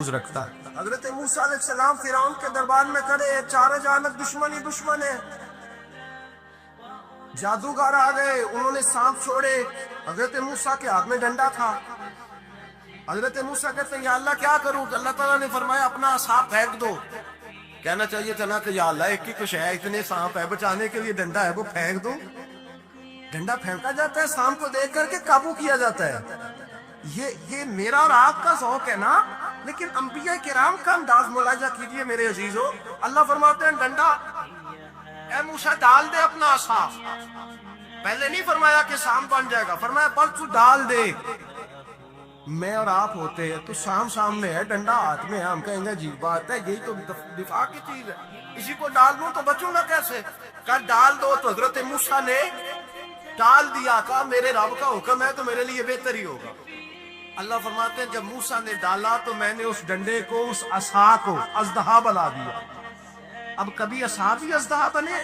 کچھ رکھتا. حضرت موسیٰ علیہ السلام فرعون کے دربار میں کھڑے، چار جانب دشمن ہی دشمن ہے. جادوگر آ گئے، انہوں نے سانپ چھوڑے. حضرت موسیٰ کے ہاتھ میں ڈنڈا تھا. حضرت موسیٰ کہتے ہیں یا اللہ کیا کروں؟ تو اللہ تعالیٰ نے فرمایا اپنا سانپ پھینک دو. کہنا چاہیے تھا نا کہ یا اللہ ایک ہی کچھ ہے، اتنے سانپ ہے، بچانے کے لیے ڈنڈا ہے وہ پھینک دو. ڈنڈا پھینکا جاتا ہے، سانپ کو دیکھ کر کے قابو کیا جاتا ہے. یہ میرا اور آپ کا ذوق ہے نا، لیکن انبیاء کرام کا انداز ملاحظہ کیجئے میرے عزیزو. اللہ فرماتے ہیں ڈنڈا اے موسیٰ ڈال دے اپنا عصا. پہلے نہیں فرمایا کہ سانپ بن جائے گا، فرمایا بس تو ڈال دے. میں اور آپ ہوتے ہیں تو سامنے ہے، ڈنڈا ہاتھ میں ہے، ہم کہیں گے عجیب بات ہے، یہی تو دفاع کی چیز ہے، اسی کو ڈال دوں تو بچوں گا کیسے؟ کہا ڈال دو. تو حضرت موسیٰ نے ڈال دیا. کہا میرے رب کا حکم ہے تو میرے لیے بہتر ہی ہوگا. اللہ فرماتے ہیں جب موسیٰ نے ڈالا تو میں نے اس ڈنڈے کو، اس عصا کو اژدہا بنا دیا. اب کبھی عصا بھی اژدہا بنے،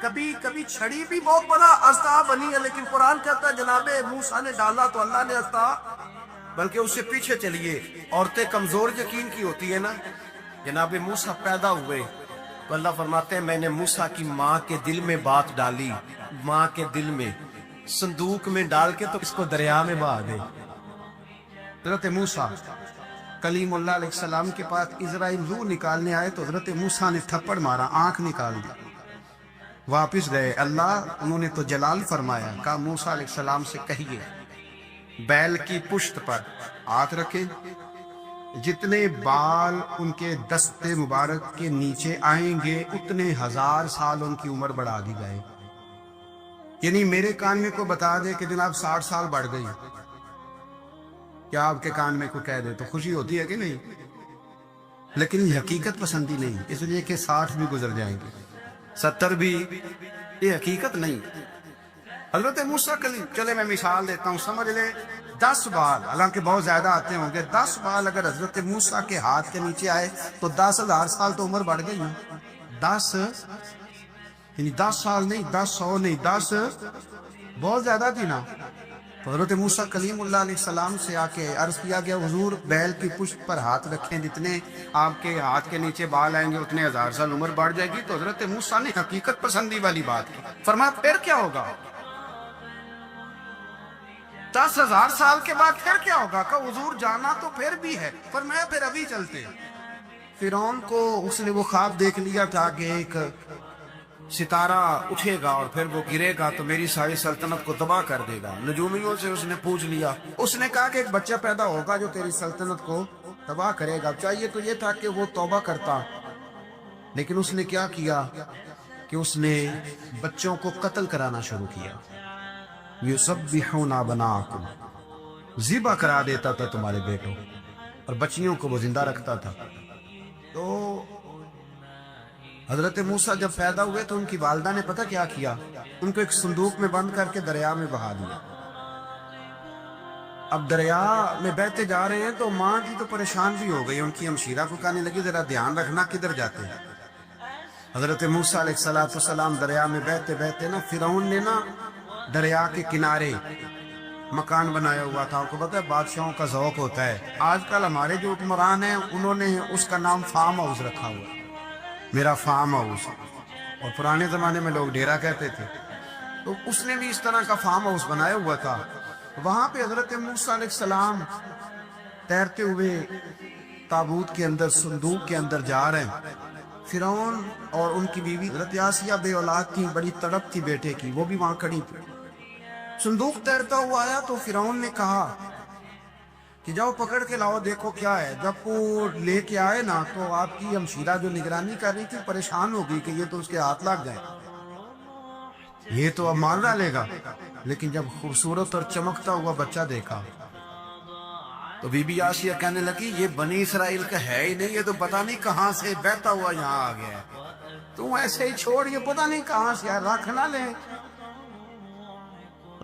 کبھی چھڑی بھی بہت بڑا اژدہا بنی ہے، لیکن قرآن کہتا ہے جناب موسیٰ نے ڈالا تو اللہ نے اژدہا. بلکہ اس سے پیچھے چلیے، عورتیں کمزور یقین کی ہوتی ہے نا. جناب موسیٰ پیدا ہوئے تو اللہ فرماتے ہیں میں نے موسیٰ کی ماں کے دل میں بات ڈالی، ماں کے دل میں صندوق میں ڈال کے تو اس کو دریا میں بہا دے. حضرت موسیٰ کلیم اللہ علیہ السلام کے پاس اسرائیل روح نکالنے آئے تو حضرت موسیٰ نے تھپڑ مارا، آنکھ نکال دی. واپس گئے، اللہ انہوں نے تو جلال فرمایا. کہا موسیٰ علیہ السلام سے کہیے بیل کی پشت پر ہاتھ رکھے، جتنے بال ان کے دست مبارک کے نیچے آئیں گے اتنے 1000 سال ان کی عمر بڑھا دی جائے. یعنی میرے کان میں کو بتا دے کہ جناب 60 سال بڑھ گئی، کیا آپ کے کان میں کو کہہ دے تو خوشی ہوتی ہے کہ نہیں؟ لیکن یہ حقیقت پسندی نہیں، اس لیے کہ 60 بھی گزر جائیں گے، 70 بھی، یہ حقیقت نہیں. حضرت موسیٰ چلے میں مثال دیتا ہوں، سمجھ لے 10 بال، حالانکہ بہت زیادہ آتے ہوں گے، 10 بال اگر حضرت موسیٰ کے ہاتھ کے نیچے آئے تو 10,000 سال تو عمر بڑھ گئی. 10 یعنی 10 سال نہیں، 10 نہیں، 10 بہت زیادہ تھی نا. تو حضرت موسیٰ کلیم اللہ علیہ السلام سے آ کے عرض کیا گیا حضور بیل کی پشت پر ہاتھ رکھیں، جتنے آپ کے ہاتھ کے نیچے بال آئیں گے اتنے 1000 سال عمر بڑھ جائے گی. تو حضرت موسیٰ نے حقیقت پسندی والی بات کی. فرمایا پھر کیا ہوگا؟ 10,000 سال کے بعد پھر کیا ہوگا؟ کہ حضور جانا تو پھر بھی ہے. فرمایا پھر ابھی چلتے. فرعون کو اس نے وہ خواب دیکھ لیا تھا کہ ایک ستارہ اٹھے گا اور پھر وہ گرے گا تو میری ساری سلطنت کو تباہ کر دے گا. نجومیوں سے اس نے پوچھ لیا، اس نے کہا کہ ایک بچہ پیدا ہوگا جو تیری سلطنت کو تباہ کرے گا. چاہیے تو یہ تھا کہ وہ توبہ کرتا، لیکن اس نے کیا کیا کہ اس نے بچوں کو قتل کرانا شروع کیا. یُسَبِّحُونَ أَبْنَاءَکُمْ، ذبح کرا دیتا تھا تمہارے بیٹوں، اور بچیوں کو وہ زندہ رکھتا تھا. تو حضرت موسیٰ جب پیدا ہوئے تو ان کی والدہ نے پتہ کیا کیا؟ ان کو ایک صندوق میں بند کر کے دریا میں بہا دیا. اب دریا میں بہتے جا رہے ہیں تو ماں کی تو پریشان بھی ہو گئی. ان کی ہمشیرہ کو کہنے لگی ذرا دھیان رکھنا کدھر جاتے ہیں. حضرت موسیٰ علیہ السلام دریا میں بہتے بہتے نا، فرعون نے نا دریا کے کنارے مکان بنایا ہوا تھا. آپ کو پتہ ہے بادشاہوں کا ذوق ہوتا ہے. آج کل ہمارے جو حکمران ہیں انہوں نے اس کا نام فارم ہاؤس رکھا ہوا، میرا فارم ہاؤس. اور پرانے زمانے میں لوگ ڈیرا کہتے تھے. تو اس نے بھی اس طرح کا فارم ہاؤس بنایا ہوا تھا. وہاں پہ حضرت موسیٰ علیہ السلام تیرتے ہوئے تابوت کے اندر، صندوق کے اندر جا رہے ہیں. فرعون اور ان کی بیوی حضرت آسیہ بے اولاد تھی، بڑی تڑپ تھی بیٹے کی، وہ بھی وہاں کھڑی تھی. صندوق تیرتا ہوا آیا تو فرعون نے کہا کہ جاؤ پکڑ کے لاؤ دیکھو کیا ہے. جب وہ لے کے آئے نا تو آپ کی ہمشیرہ جو نگرانی کر رہی تھی پریشان ہو گئی کہ یہ تو اس کے ہاتھ لگ جائے، یہ تو اب مار ڈالے گا. لیکن جب خوبصورت اور چمکتا ہوا بچہ دیکھا تو بی بی آسیہ کہنے لگی یہ بنی اسرائیل کا ہے ہی نہیں، یہ تو پتہ نہیں کہاں سے بہتا ہوا یہاں آ گیا ہے. تو ایسے ہی چھوڑ، یہ پتہ نہیں کہاں سے ہے، رکھ نہ لیں،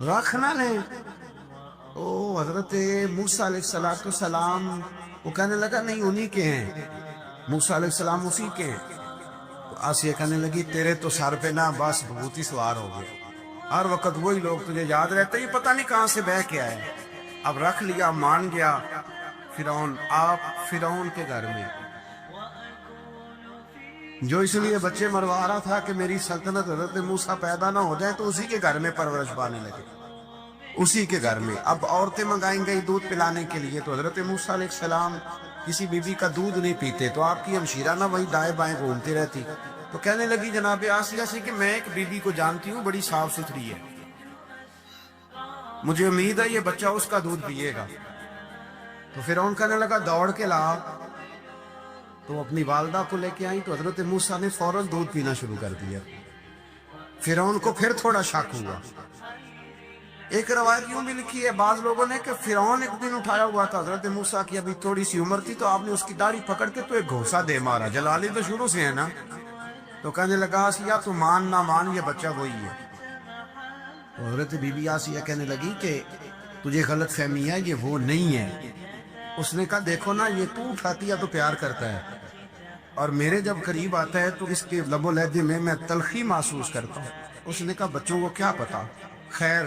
رکھ نہ لیں. او حضرت موسیٰ علیہ السلام وہ کہنے لگا نہیں انہی کے ہیں، موسیٰ علیہ السلام اسی کے ہیں. تو آسیہ کہنے لگی تیرے تو سر پہ نا بس بھوت ہی سوار ہو گئے، ہر وقت وہی لوگ تجھے یاد رہتے، یہ پتہ نہیں کہاں سے بہ کے آئے. اب رکھ لیا، مان گیا. فرعون، آپ فرعون کے گھر میں، جو اس لیے بچے مروا رہا تھا کہ میری سلطنت حضرت موسیٰ پیدا نہ ہو جائے، تو اسی کے گھر میں پرورش پانے لگے، اسی کے گھر میں۔ اب عورتیں منگائیں گئی دودھ پلانے کے لیے، تو حضرت موسیٰ علیہ السلام کسی بی بی کا دودھ نہیں پیتے، تو آپ کی ہمشیرہ نہ وہی دائیں بائیں گھومتی رہتی، تو کہنے لگی جناب آسیہ سے کہ میں ایک بی بی کو جانتی ہوں، بڑی صاف ستھری ہے، مجھے امید ہے یہ بچہ اس کا دودھ پیے گا۔ تو فرعون کہنے لگا دوڑ کے لا، تو اپنی والدہ کو لے کے آئیں، تو حضرت موسیٰ نے فوراً دودھ پینا شروع کر دیا۔ فرعون کو پھر تھوڑا شک ہوا۔ ایک روایت یوں بھی لکھی ہے بعض لوگوں نے کہ فرعون ایک دن اٹھایا ہوا تھا حضرت موسیٰ کی ابھی تھوڑی سی عمر تھی، تو آپ نے اس کی داڑھی پکڑ کے تو ایک گھوسا دے مارا، جلالی تو شروع سے ہے نا، تو کہنے لگا آسیہ تو مان نہ مان، یہ بچہ وہی ہے۔ تو حضرت بی بی آسیہ کہنے لگی کہ تجھے غلط فہمی ہے، یہ وہ نہیں ہے۔ اس نے کہا دیکھو نا، یہ تو اٹھاتی ہے تو پیار کرتا ہے، اور میرے جب قریب آتا ہے تو اس کے لب و لہجے میں تلخی محسوس کرتا ہوں۔ اس نے کہا بچوں کو کیا پتا، خیر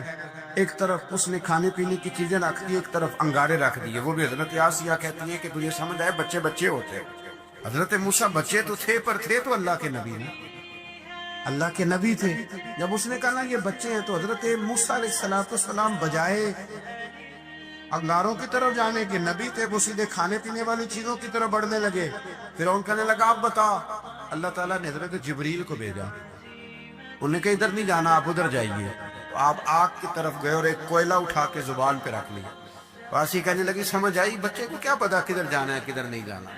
ایک طرف اس نے کھانے پینے کی چیزیں رکھ دی، ایک طرف انگارے رکھ دیے۔ وہ بھی حضرت آسیہ کہتی ہیں کہ تجھے سمجھ آئے بچے بچے ہوتے ہیں، حضرت موسیٰ بچے تو تھے پر تھے تو اللہ کے نبی نے، اللہ کے نبی تھے۔ جب اس نے کہا نا یہ بچے ہیں، تو حضرت موسیٰ علیہ السلام بجائے انگاروں کی طرف جانے کے، نبی تھے، وہ سیدھے کھانے پینے والی چیزوں کی طرف بڑھنے لگے۔ فرعون کہنے لگا آپ بتا، اللہ تعالیٰ نے حضرت جبریل کو بھیجا، انہوں نے کہا ادھر نہیں جانا، آپ ادھر جائیے۔ تو آپ آگ کی طرف گئے اور ایک کوئلہ اٹھا کے زبان پہ رکھ لیا۔ واسی کہنے لگی سمجھ آئی، بچے کو کیا پتا کدھر جانا ہے کدھر نہیں جانا،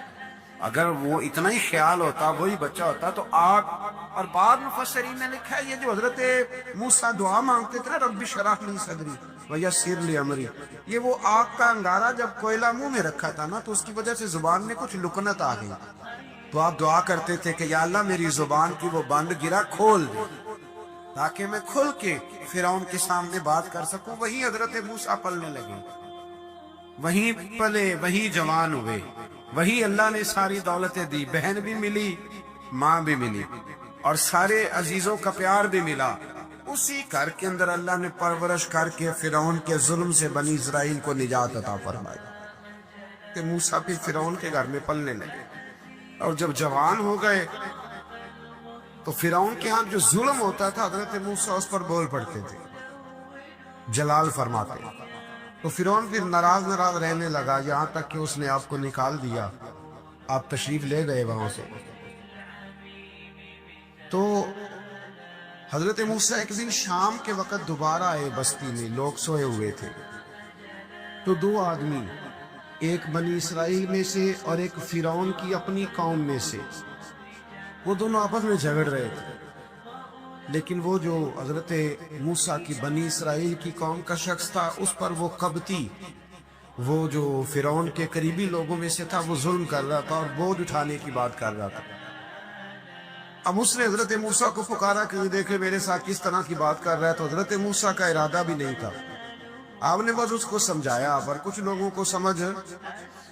اگر وہ اتنا ہی خیال ہوتا وہی بچہ ہوتا تو آگ۔ اور بعض مفسرین نے لکھا ہے یہ جو حضرت موسیٰ دعا مانگتے تھے نا رب اشرح لی صدری ویسر لی امری، یہ وہ آگ کا انگارہ جب کوئلہ منہ میں رکھا تھا نا، تو اس کی وجہ سے زبان میں کچھ لکنت آ گئی، تو آپ دعا کرتے تھے کہ یا اللہ میری زبان کی وہ بند گرا کھول دے تاکہ میں کھل کے فرعون کے سامنے بات کر سکوں۔ وہی حضرت موسیٰ پلنے لگے، وہی پلے، وہی جوان ہوئے، وہی اللہ نے ساری دولتیں دی، بہن بھی ملی، ماں بھی ملی، اور سارے عزیزوں کا پیار بھی ملا۔ اسی گھر کے اندر اللہ نے پرورش کر کے فرعون کے ظلم سے بنی اسرائیل کو نجات عطا فرمائی، کہ موسیٰ بھی فرعون کے گھر میں پلنے لگے، اور جب جوان ہو گئے تو فرعون کے ہاں جو ظلم ہوتا تھا حضرت موسیٰ اس پر بول پڑتے تھے، جلال فرماتے۔ تو فرعون پھر ناراض رہنے لگا، یہاں تک کہ اس نے آپ کو نکال دیا، آپ تشریف لے گئے وہاں سے۔ تو حضرت موسیٰ ایک دن شام کے وقت دوبارہ آئے بستی میں، لوگ سوئے ہوئے تھے، تو دو آدمی، ایک بنی اسرائیل میں سے اور ایک فرعون کی اپنی قوم میں سے، وہ دونوں آپس میں جھگڑ رہے تھے، لیکن وہ جو حضرت موسیٰ کی بنی اسرائیل کی قوم کا شخص تھا، اس پر وہ قبطی، وہ جو فرعون کے قریبی لوگوں میں سے تھا، وہ ظلم کر رہا تھا اور بوجھ اٹھانے کی بات کر رہا تھا۔ اب اس نے حضرت موسیٰ کو پکارا کہ یہ دیکھے میرے ساتھ کس طرح کی بات کر رہا ہے، تو حضرت موسیٰ کا ارادہ بھی نہیں تھا، آپ نے بس اس کو سمجھایا، پر کچھ لوگوں کو سمجھ،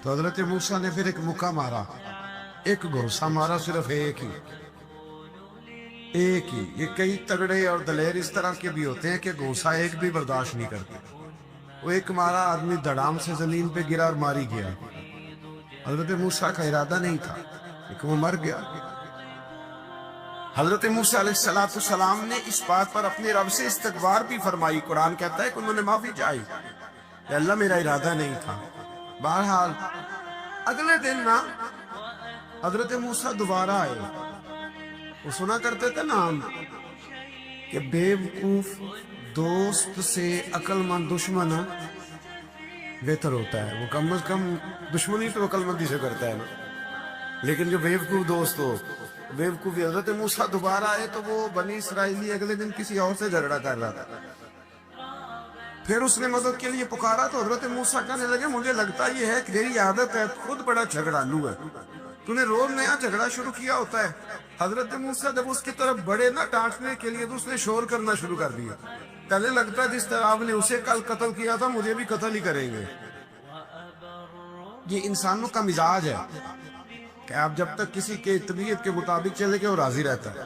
تو حضرت موسیٰ نے پھر ایک مکہ مارا، ایک گھوسا مارا، صرف ایک ہی۔ یہ کئی تگڑے اور دلیر اس طرح کے بھی ہوتے ہیں کہ گھوسا ایک بھی برداشت نہیں کرتے، وہ ایک مارا، آدمی دھڑام سے زمین پہ گرا اور ماری گیا۔ حضرت موسیٰ کا ارادہ نہیں تھا لیکن وہ مر گیا۔ حضرت موسیٰ علیہ السلام نے اس بات پر اپنے رب سے استغفار بھی فرمائی، قرآن کہتا ہے کہ انہوں نے معافی چاہی کہ اللہ میرا ارادہ نہیں تھا۔ بہرحال اگلے دن نا حضرت موسیٰ دوبارہ آئے، وہ سنا کرتے تھے نا ہم کہ بے وقوف دوست سے عقل مند دشمن بہتر ہوتا ہے، وہ کم از کم دشمنی تو عقل مندی سے کرتا ہے نا، لیکن جو بے وقوف دوست ہو بے وقوفی۔ حضرت موسیٰ دوبارہ آئے تو وہ بنی اسرائیلی اگلے دن کسی اور سے جھگڑا کر رہا تھا، پھر اس نے مدد کے لیے پکارا تو حضرت موسیٰ کہنے لگے مجھے لگتا یہ ہے کہ تیری عادت ہے، خود بڑا جھگڑالو ہے، تو نے روز نیا جھگڑا شروع کیا ہوتا ہے۔ حضرت موسیٰ جب اس کی طرف بڑے نہ ڈانٹنے کے لیے تو اس نے شور کرنا شروع کر دیا، کہنے لگتا ہے جس طرح آپ نے اسے کل قتل کیا تھا مجھے بھی قتل ہی کریں گے۔ یہ انسانوں کا مزاج ہے کہ آپ جب تک کسی کے طبیعت کے مطابق چلے گئے وہ راضی رہتا ہے،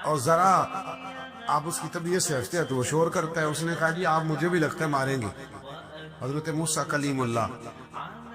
اور ذرا آپ اس کی طبیعت سے ہٹتے ہیں تو وہ شور کرتا ہے۔ اس نے کہا جی آپ مجھے بھی لگتا ہے ماریں گے۔ حضرت موسیٰ کلیم اللہ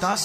10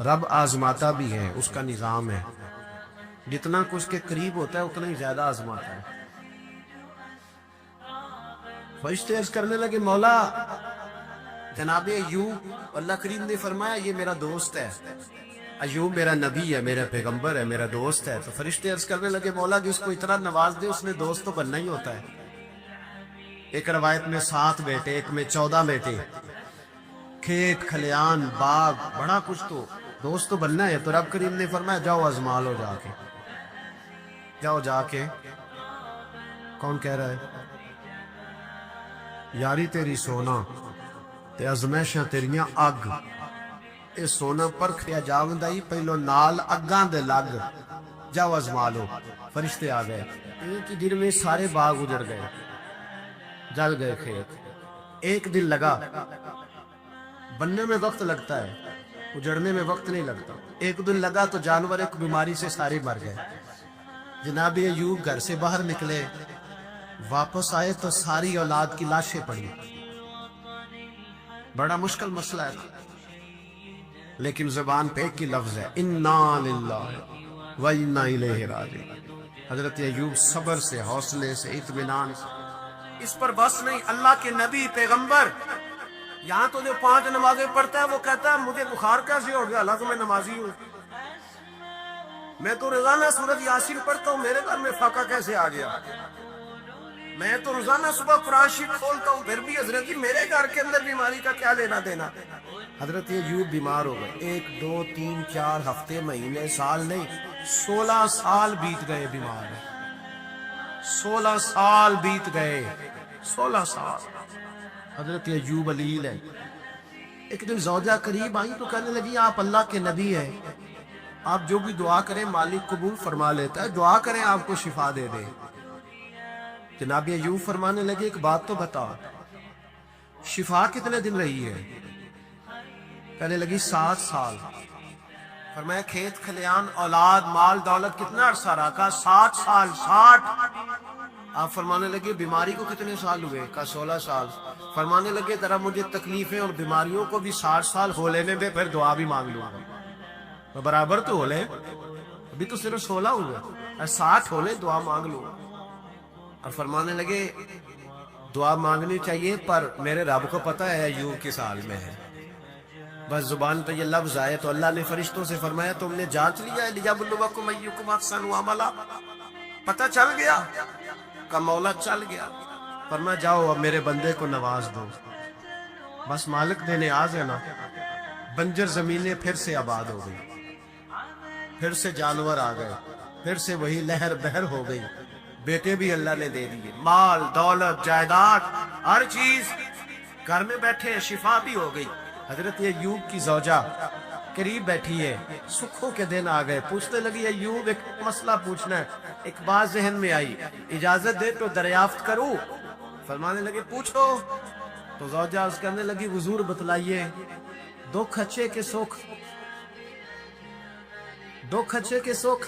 رب آزماتا بھی ہے، اس کا نظام ہے، جتنا کہ اس کے قریب ہوتا ہے اتنا ہی زیادہ آزماتا ہے۔ فرشتے عرض کرنے لگے مولا جناب ایوب، اللہ کریم نے فرمایا یہ میرا دوست ہے، ایوب میرا نبی ہے، میرا پیغمبر ہے، میرا دوست ہے۔ تو فرشتے عرض کرنے لگے مولا جس کو اتنا نواز دے اس نے دوست تو بننا ہی ہوتا ہے۔ ایک روایت میں 7 بیٹے، ایک میں 14 بیٹے، کھیت کھلیان باغ بڑا کچھ، تو دوست تو بننا ہے۔ تو رب کریم نے فرمایا جاؤ آزما لو، جا کے جاؤ جا کے۔ کون کہہ رہا ہے؟ یاری تیری سونا تے ازمائشاں تیریاں اگ، اے سونا پرکھیا جاوندا ہی پہلو نال اگاں دے لگ، جاؤ آزما لو۔ فرشتے آ گئے، ایک ہی دن میں سارے باغ اجڑ گئے، جل گئے کھیت۔ ایک دن لگا، بننے میں وقت لگتا ہے، اجڑنے میں وقت نہیں لگتا۔ ایک دن لگا تو جانور ایک بیماری سے سارے مر گئے۔ جناب ایوب گھر سے باہر نکلے، واپس آئے تو ساری اولاد کی لاشیں پڑی۔ بڑا مشکل مسئلہ ہے، لیکن زبان پہ ایک ہی لفظ ہے، انا للہ و انا الیہ راجعون۔ حضرت ایوب صبر سے، حوصلے سے، اطمینان سے۔ اس پر بس نہیں، اللہ کے نبی پیغمبر، یہاں تو جو 5 نمازیں پڑھتا ہے وہ کہتا ہے مجھے بخار کیسے ہو گیا، اللہ تو میں نمازی ہوں، میں تو روزانہ سورۃ یاسین پڑھتا ہوں، میرے گھر میں فاقہ کیسے آ گیا، میں تو روزانہ صبح قرآن شریف کھولتا ہوں، پھر بھی حضرت جی میرے گھر کے اندر بیماری کا کیا لینا دینا۔ حضرت ایوب بیمار ہو گئے، 1 2 3 4 ہفتے، مہینے، سال نہیں، 16 سال بیت گئے بیمار ہیں، 16 سال بیت گئے، 16 سال۔ حضرت ایوب علیل ہے۔ ایک دن زوجہ قریب آئی تو کہنے لگی آپ اللہ کے نبی ہیں، آپ جو بھی دعا کریں مالک قبول فرما لیتا ہے، دعا کریں آپ کو شفا دے دے۔ جناب ایوب فرمانے لگے ایک بات تو بتا، شفا کتنے دن رہی ہے؟ کہنے لگی 7 سال۔ فرمایا کھیت کھلیان اولاد مال دولت کتنا عرصہ رہا؟ کہا 7 سال، 60۔ آپ فرمانے لگے بیماری کو کتنے سال ہوئے؟ کہا 16 سال۔ فرمانے لگے ذرا مجھے تکلیفیں اور بیماریوں کو بھی 60 سال ہو لینے دے، پھر دعا بھی مانگ لوں گا، برابر تو ہو لے، ابھی تو صرف 16 ہوئے، 60 ہو لے دعا مانگ لوں۔ اور فرمانے لگے دعا مانگنی چاہیے پر میرے رب کو پتہ ہے ایوب کس حال میں ہے، بس زبان پہ یہ لفظ آئے تو اللہ نے فرشتوں سے فرمایا تم نے جانچ لیا ہے لیبلوکم ایکم احسن عملا، پتہ چل گیا؟ کا مولا چل گیا۔ فرمایا جاؤ اب میرے بندے کو نواز دو، بس مالک نے نیاز ہے نا۔ بنجر زمینیں پھر سے آباد ہو گئی، پھر سے جانور آ گئے، پھر سے وہی لہر بہر ہو گئی، بیٹے بھی اللہ نے دے دیے، مال دولت جائیداد ہر چیز، گھر میں بیٹھے شفا بھی ہو گئی۔ حضرت ایوب کی زوجہ قریب بیٹھی ہے، سکھوں کے دن آ گئے، پوچھنے لگی ایوب ایک مسئلہ پوچھنا ہے۔ ایک بات ذہن میں آئی، اجازت دے تو دریافت کروں؟ فرمانے لگے پوچھو۔ تو زوجہ اس کہنے لگی حضور بتلائیے، دکھ اچھے کے سکھ، دکھ اچھے کے سکھ۔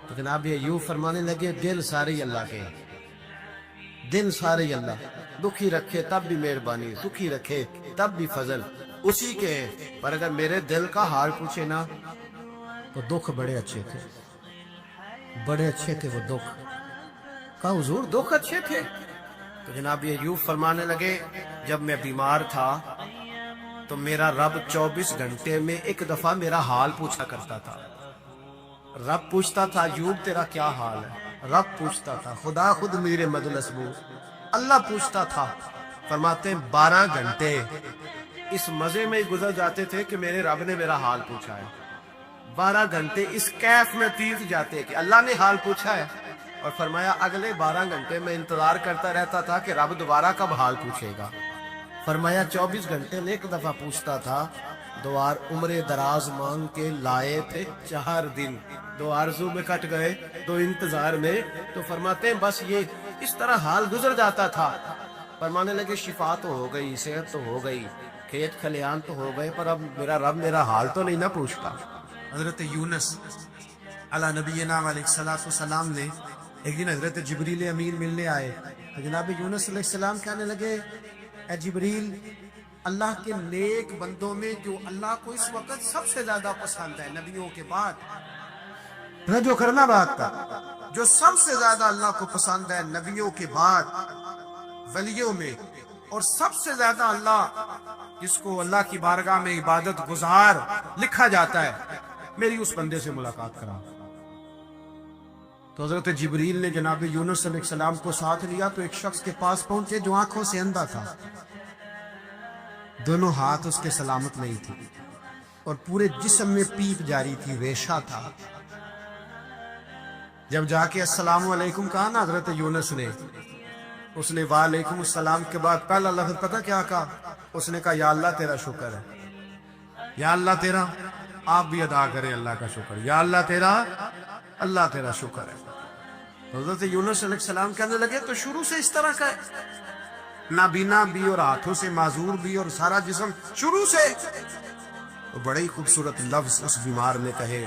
تو جناب ایوب فرمانے لگے دل سارے اللہ کے، دل سارے اللہ، دکھی رکھے تب بھی مہربانی، سکھی رکھے تب بھی فضل اسی کے ہیں، پر اگر میرے دل کا حال پوچھے نا تو دکھ بڑے اچھے تھے، بڑے اچھے تھے وہ دکھ۔ کہا حضور دکھ اچھے تھے؟ تو جناب ایوب فرمانے لگے جب میں بیمار تھا تو میرا رب 24 گھنٹے میں ایک دفعہ میرا حال پوچھا کرتا تھا۔ رب پوچھتا تھا ایوب تیرا کیا حال ہے، رب پوچھتا تھا، خدا خود میرے مدلسبو اللہ پوچھتا تھا۔ فرماتے ہیں 12 گھنٹے اس مزے میں گزر جاتے تھے کہ میرے رب نے میرا حال پوچھا ہے، 12 گھنٹے اس کیف میں بیت جاتے کہ اللہ نے حال پوچھا ہے، اور فرمایا اگلے 12 گھنٹے میں انتظار کرتا رہتا تھا کہ رب دوبارہ کب حال پوچھے گا۔ فرمایا 24 گھنٹے میں ایک دفعہ پوچھتا تھا، 2 عمر دراز مانگ کے لائے تھے 4 دن، 2 آرزو میں کٹ گئے 2 انتظار میں۔ تو فرماتے ہیں بس یہ اس طرح حال گزر جاتا تھا۔ فرمانے لگے شفا تو ہو گئی، صحت تو ہو گئی، کھیت کھلیان تو ہو گئے، پر اب میرا رب میرا حال تو نہیں نہ پوچھتا۔ حضرت یونس علی نبینا علیہ السلام نے ایک دن حضرت جبریل امین ملنے آئے، تو جناب یونس علیہ السلام کہنے لگے اے جبریل اللہ کے نیک بندوں میں جو اللہ کو اس وقت سب سے زیادہ پسند ہے نبیوں کے بعد، جو کرنا بات کا، جو سب سے زیادہ اللہ کو پسند ہے نبیوں کے بعد ولیوں میں، اور سب سے زیادہ اللہ جس کو اللہ کی بارگاہ میں عبادت گزار لکھا جاتا ہے، میری اس بندے سے ملاقات کرا۔ تو حضرت جبریل نے جناب یونس علیہ السلام کو ساتھ لیا تو ایک شخص کے پاس پہنچے جو آنکھوں سے اندھا تھا، دونوں ہاتھ اس کے سلامت نہیں تھی اور پورے جسم میں پیپ جاری تھی، ریشہ تھا۔ جب جا کے السلام علیکم کہا نا حضرت یونس نے، اس نے وعلیکم السلام کے بعد پہلا لفظ پتہ کیا کہا؟ اس نے کہا یا اللہ تیرا شکر ہے، یا اللہ تیرا، آپ بھی ادا کریں اللہ کا شکر، یا اللہ تیرا، اللہ تیرا شکر ہے۔ حضرت یونس علیہ السلام کہنے لگے تو شروع سے اس طرح کا ہے، نابینا بھی اور ہاتھوں سے معذور بھی اور سارا جسم شروع سے؟ تو بڑے ہی خوبصورت لفظ اس بیمار نے کہے،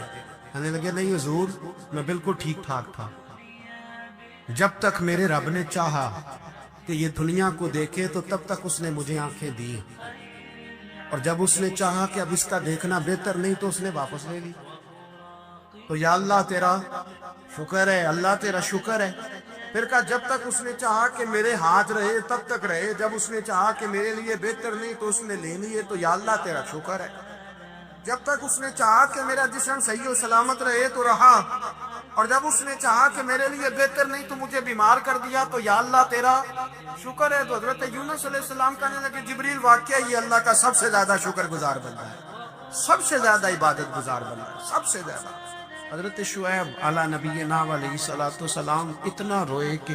کہنے لگے نہیں حضور میں بالکل ٹھیک ٹھاک تھا، جب تک میرے رب نے چاہا کہ یہ دنیا کو دیکھے تو تب تک اس نے مجھے آنکھیں دی، اور جب اس نے چاہا کہ اب اس کا دیکھنا بہتر نہیں تو اس نے واپس لے لی۔ تو یا اللہ تیرا شکر ہے، اللہ تیرا شکر ہے۔ پھر کہا جب تک اس نے چاہا کہ میرے ہاتھ رہے تب تک رہے، جب اس نے چاہا کہ میرے لیے بہتر نہیں تو اس نے لے لیے، تو یا اللہ تیرا شکر ہے۔ جب تک اس نے چاہا کہ میرا جسم صحیح و سلامت رہے تو رہا، اور جب اس نے چاہا کہ میرے لیے بہتر نہیں تو مجھے بیمار کر دیا، تو یا اللہ تیرا شکر ہے۔ تو حضرت یونس علیہ السلام کہنے لگے جبریل واقعہ یہ اللہ کا سب سے زیادہ شکر گزار بندہ ہے، سب سے زیادہ عبادت گزار بندہ ہے، سب سے زیادہ۔ حضرت شعیب علی نبینا علیہ الصلوۃ والسلام اتنا روئے کہ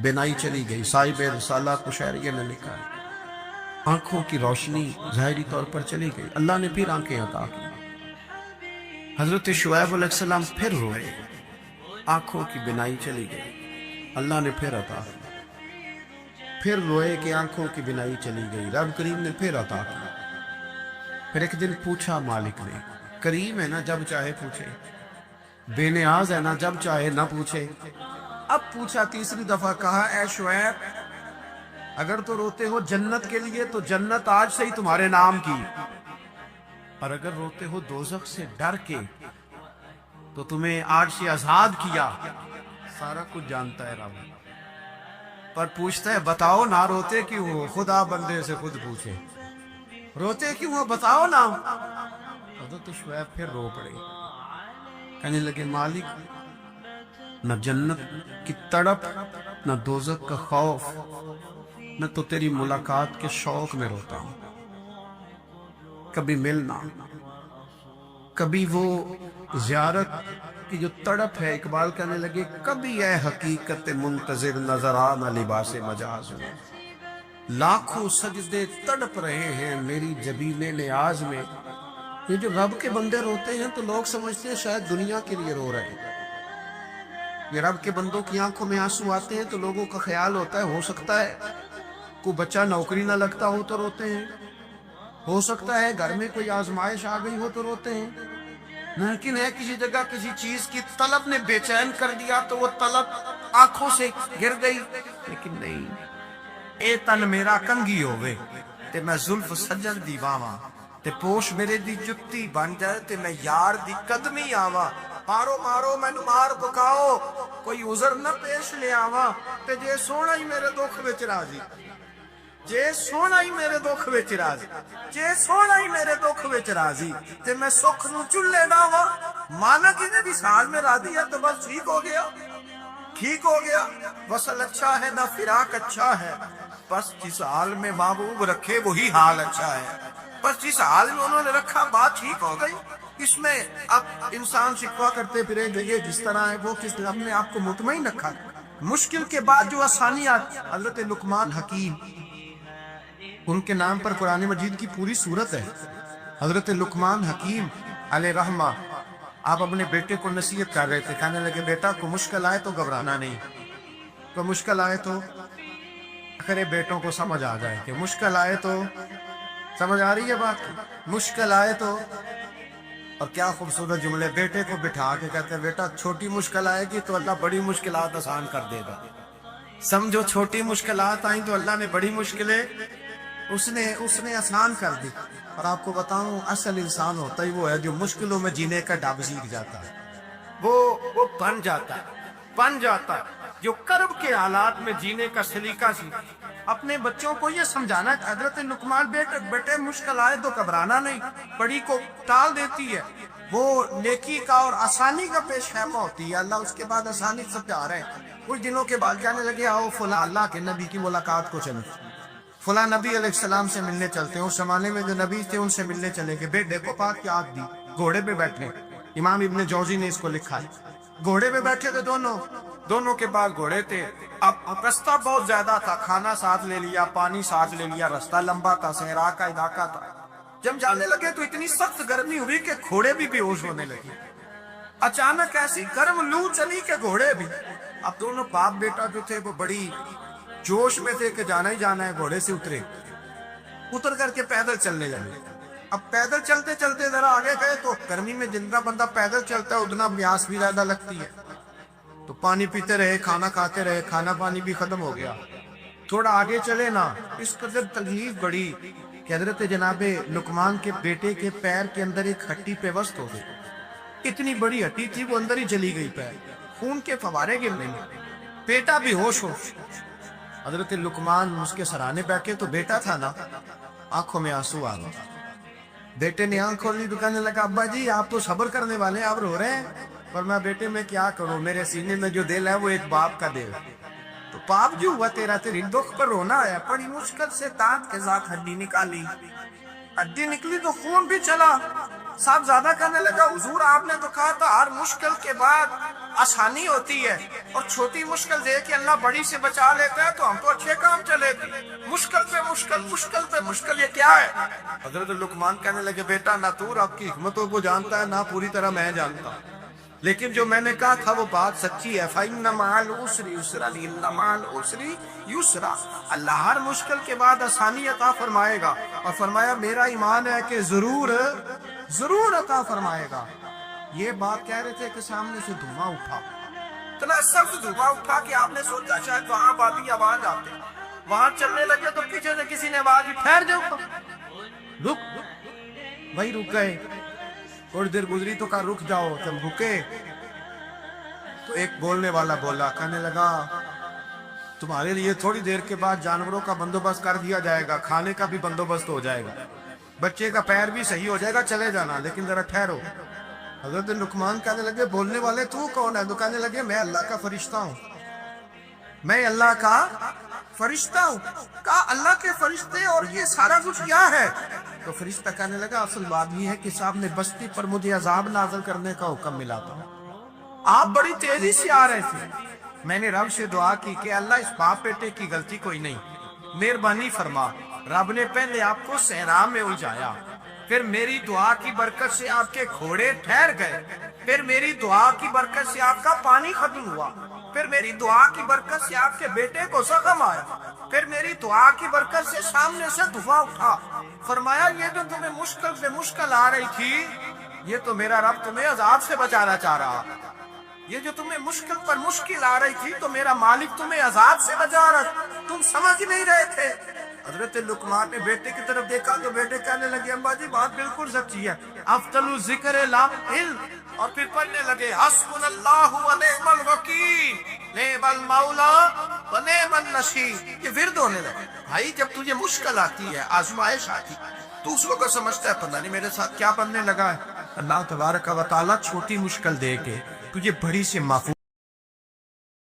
بینائی چلی گئی۔ صاحب رسالہ قشیریہ نے لکھا ہے آنکھوں کی روشنی ظاہری طور پر چلی گئی، اللہ نے پھر آنکھیں عطا کی۔ حضرت شعیب علیہ السلام پھر روئے، آنکھوں کی بینائی چلی گئی، اللہ نے پھر عطا کی۔ پھر روئے کہ آنکھوں کی بینائی چلی گئی، رب کریم نے پھر عطا کی۔ پھر ایک دن پوچھا مالک نے، کریم ہے نا جب چاہے پوچھے، بے نیاز ہے نا جب چاہے نہ پوچھے۔ اب پوچھا تیسری دفعہ، کہا اے شعیب اگر تو روتے ہو جنت کے لیے تو جنت آج سے ہی تمہارے نام کی، اور اگر روتے ہو دوزخ سے ڈر کے تو تمہیں آج سے آزاد کیا۔ سارا کچھ جانتا ہے رب، پر پوچھتا ہے بتاؤ نہ روتے کیوں ہو؟ خدا بندے سے خود پوچھے روتے کیوں ہو، بتاؤ نا۔ حضرت شعیب پھر رو پڑے، کہنے لگے مالک نہ جنت کی تڑپ نہ دوزخ کا خوف، میں تو تیری ملاقات کے شوق میں روتا ہوں۔ کبھی ملنا، کبھی وہ زیارت کی جو تڑپ ہے، اقبال کہنے لگے کبھی اے حقیقت منتظر نظر آنا لباس مجاز میں، لاکھوں سجدے تڑپ رہے ہیں میری جبین نیاز میں۔ یہ جو رب کے بندے روتے ہیں تو لوگ سمجھتے ہیں شاید دنیا کے لیے رو رہے ہیں۔ یہ رب کے بندوں کی آنکھوں میں آنسو آتے ہیں تو لوگوں کا خیال ہوتا ہے ہو سکتا ہے کوئی بچہ نوکری نہ لگتا ہو تو روتے ہیں، ہو سکتا ہے گھر میں کوئی آزمائش آ گئی ہو تو روتے ہیں، لیکن ہے کسی جگہ کسی چیز کی طلب نے بے چین کر دیا تو وہ طلب آنکھوں سے گر گئی۔ لیکن نہیں، اے تن میرا کنگھی ہوئے تے میں زلف سجن دی واواں، تے پوش میرے دی جتی بن جائے تے میں یار دی قدمی آواں، مارو مارو مینو مار پکاؤ کوئی عذر نہ پیش لے آواں، تے جے سونا ہی میرے دکھ وچ راضی، جے سونا ہی میرے دکھ وچ راضی، جے سونا ہی میرے دکھ وچ راضی، تے میں سکھ نو چلے ڈاواں، مانا کسی بھی سال میں راضی ہے تو بس ٹھیک ہو گیا، ٹھیک ہو گیا۔ وصل اچھا ہے نہ فراق اچھا ہے، بس جس حال میں محبوب رکھے وہی حال اچھا ہے، بس جس حال میں انہوں نے رکھا بات ٹھیک ہو گئی۔ اس میں اب انسان شکوہ کرتے پھرے یہ جس طرح ہے وہ کس نے اپنے آپ کو مطمئن رکھا۔ مشکل کے بعد جو آسانی آتی، حضرت لقمان حکیم، ان کے نام پر قرآن مجید کی پوری سورت ہے۔ حضرت لقمان حکیم علیہ رحمہ آپ اپنے بیٹے کو نصیحت کر رہے تھے، کہنے لگے بیٹا کو مشکل آئے تو گھبرانا نہیں، تو مشکل آئے تو آخر بیٹوں کو سمجھ آ جائے کہ مشکل آئے تو سمجھ آ رہی ہے بات، مشکل آئے تو۔ اور کیا خوبصورت جملے، بیٹے کو بٹھا کے کہتے ہیں بیٹا چھوٹی مشکل آئے گی تو اللہ بڑی مشکلات آسان کر دے گا، سمجھو چھوٹی مشکلات آئیں تو اللہ نے بڑی مشکلیں اس نے آسان کر دی. اور آپ کو بتاؤں اصل انسان ہوتا ہی وہ ہے جو مشکلوں میں جینے کا ڈب سیکھ جاتا ہے. وہ بن جاتا ہے جو کرب کے حالات میں جینے کا سلیقہ سیکھتا. اپنے بچوں کو یہ سمجھانا کہ حضرت لقمان بیٹے مشکل آئے تو گھبرانا نہیں، بڑی کو ٹال دیتی ہے. وہ نیکی کا اور آسانی کا پیش خیمہ ہوتی ہے. اللہ اس کے بعد آسانی سمجھا رہے ہیں. کچھ دنوں کے بعد کہنے لگے آؤ فلاں اللہ کے نبی کی ملاقات کو چلیں، فلاں نبی علیہ السلام سے ملنے چلتے ہیں. اس زمانے میں جو نبی تھے ان سے ملنے چلے گئے. بیٹے کو پاک کی آگ دی، گھوڑے پہ بیٹھے. امام ابن جوزی نے اس کو لکھا ہے. گھوڑے پہ بیٹھے تھے دونوں کے بعد گھوڑے تھے. اب رستہ بہت زیادہ تھا، کھانا ساتھ لے لیا، پانی ساتھ لے لیا، رستہ لمبا تھا، صحرا کا علاقہ تھا. جب جانے لگے تو اتنی سخت گرمی ہوئی کہ گھوڑے بھی بے ہوش ہونے لگے. اچانک ایسی گرم لو چلی کہ گھوڑے بھی. اب دونوں باپ بیٹا جو تھے وہ بڑی جوش میں تھے کہ جانا ہی جانا ہے. گھوڑے سے اتر کر کے پیدل چلنے لگے. اب پیدل چلتے چلتے ذرا آگے گئے تو گرمی میں جتنا بندہ پیدل چلتا ہے اتنا پیاس بھی زیادہ لگتی ہے. تو پانی پیتے رہے، کھانا کھاتے رہے، کھانا پانی بھی ختم ہو گیا. تھوڑا آگے چلے نا، اس قدر تکلیف بڑی کہ حضرت جناب لقمان کے بیٹے کے پیر کے اندر ایک ہڈی پیوست ہو گئی. اتنی بڑی ہڈی تھی وہ اندر ہی چلی گئی. پیر خون کے فوارے گرنے لگے. بیٹا بھی ہوش. حضرت لقمان اس کے سرانے بیٹھے تو بیٹا تھا نا، آنکھوں میں آنسو آ گئے. بیٹے نے آنکھ کھولی تو کہنے لگا ابا جی آپ تو صبر کرنے والے ہیں، آپ رو رہے ہیں. پر میں بیٹے میں کیا کروں، میرے سینے میں جو دل ہے وہ ایک باپ کا دل ہے. تو باپ جو ہوا تیری دکھ پر رونا ہے. بڑی مشکل سے دانت کے ساتھ ہڈی نکالی. ہڈی نکلی تو خون بھی چلا. صاحب زیادہ کہنے لگا حضور آپ نے تو کہا تھا ہر مشکل کے بعد آسانی ہوتی ہے، اور چھوٹی مشکل دے کے اللہ بڑی سے بچا لیتا ہے. تو ہم تو اچھے کام چلے تھے، مشکل پہ مشکل یہ کیا ہے؟ حضرت لقمان کہنے لگے بیٹا نہ تو رب کی حکمتوں کو جانتا ہے نہ پوری طرح میں جانتا ہوں، لیکن جو میں نے کہا تھا وہ بات سچی ہے. فَإِنَّ مَعَ الْعُسْرِ يُسْرًا إِنَّ مَعَ الْعُسْرِ يُسْرًا. اللہ ہر مشکل کے بعد آسانی عطا فرمائے گا. اور فرمایا میرا ایمان ہے کہ ضرور عطا فرمائے گا. یہ بات کہہ رہے تھے کہ سامنے سے دھواں اٹھا، اتنا سخت دھواں اٹھا کہ آپ نے سوچا شاید وہاں بابی آواز آتے. وہاں چلنے لگے تو پیچھے سے کسی نے آواز دی ٹھہر جاؤ، رک. وہی رک گئے. تھوڑی دیر گزری تو کہا رک جاؤ. جب رکے تو ایک بولنے والا بولا، کہنے لگا تمہارے لیے تھوڑی دیر کے بعد جانوروں کا بندوبست کر دیا جائے گا، کھانے کا بھی بندوبست ہو جائے گا، بچے کا پیر بھی صحیح ہو جائے گا، چلے جانا لیکن ذرا ٹھہرو. حضرت لقمان کہنے لگے بولنے والے تو کون ہے؟ تو کہنے لگے میں اللہ کا فرشتہ ہوں، میں اللہ کا فرشتہ ہوں. کہا اللہ کے فرشتے اور یہ سارا کچھ کیا ہے؟ تو فرشتہ کہنے لگا اصل بات یہ ہے کہ صاحب نے بستی پر مجھے عذاب نازل کرنے کا حکم ملا تھا، آپ بڑی تیزی سے آ رہے تھے. میں نے رب سے دعا کی کہ اللہ اس باپ بیٹے کی غلطی کوئی نہیں، مہربانی فرما. رب نے پہلے آپ کو صحرا میں الجھایا، پھر میری دعا کی برکت سے آپ کے گھوڑے ٹھہر گئے، پھر میری دعا کی برکت سے آپ کا پانی ختم ہوا، پھر میری دعا کی برکت سے آپ کے بیٹے کو زخم آیا، پھر میری دعا کی برکت سے سامنے سے دھواں اٹھا. فرمایا یہ جو تمہیں مشکل سے مشکل آ رہی تھی یہ تو میرا رب تمہیں عذاب سے بچانا چاہ رہا. یہ جو تمہیں مشکل پر مشکل آ رہی تھی تو میرا مالک تمہیں عذاب سے بچا رہا، تم سمجھ نہیں رہے تھے. حضرت لقمان نے بیٹے کی طرف دیکھا تو بیٹے کہنے لگے ابا جی بات بالکل سچی ہے، افضل الذکر لا علم. اور پھر پڑھنے لگے حسبنا اللہ و نعم الوکیل نعم المولا و نعم النصیر. یہ ورد ہونے لگے. بھائی جب تجھے مشکل آتی ہے، آزمائش آتی تو اس وقت سمجھتا ہے پتہ نہیں میرے ساتھ کیا بننے لگا ہے. اللہ تبارک و تعالیٰ چھوٹی مشکل دے کے تجھے بڑی سے محفوظ